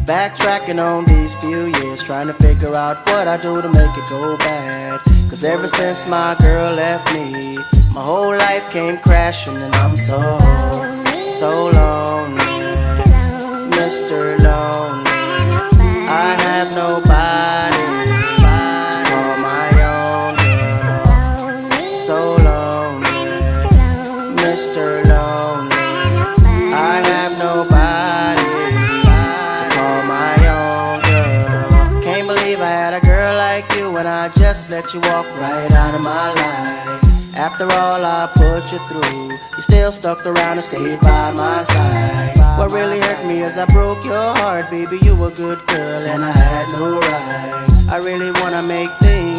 Backtracking on these few years, trying to figure out what I do to make it go bad. Cause ever since my girl left me, my whole life came crashing, and I'm so lonely, Mr. Lonely. I have nobody to call my own girl. So lonely, Mr. Lonely. I have nobody to call my own girl. Can't believe I had a girl like you when I just let you walk right out of my life. After all I put you through, you still stuck around and stayed by my side. What really hurt me is I broke your heart, baby. You were a good girl and I had no right. I really wanna make things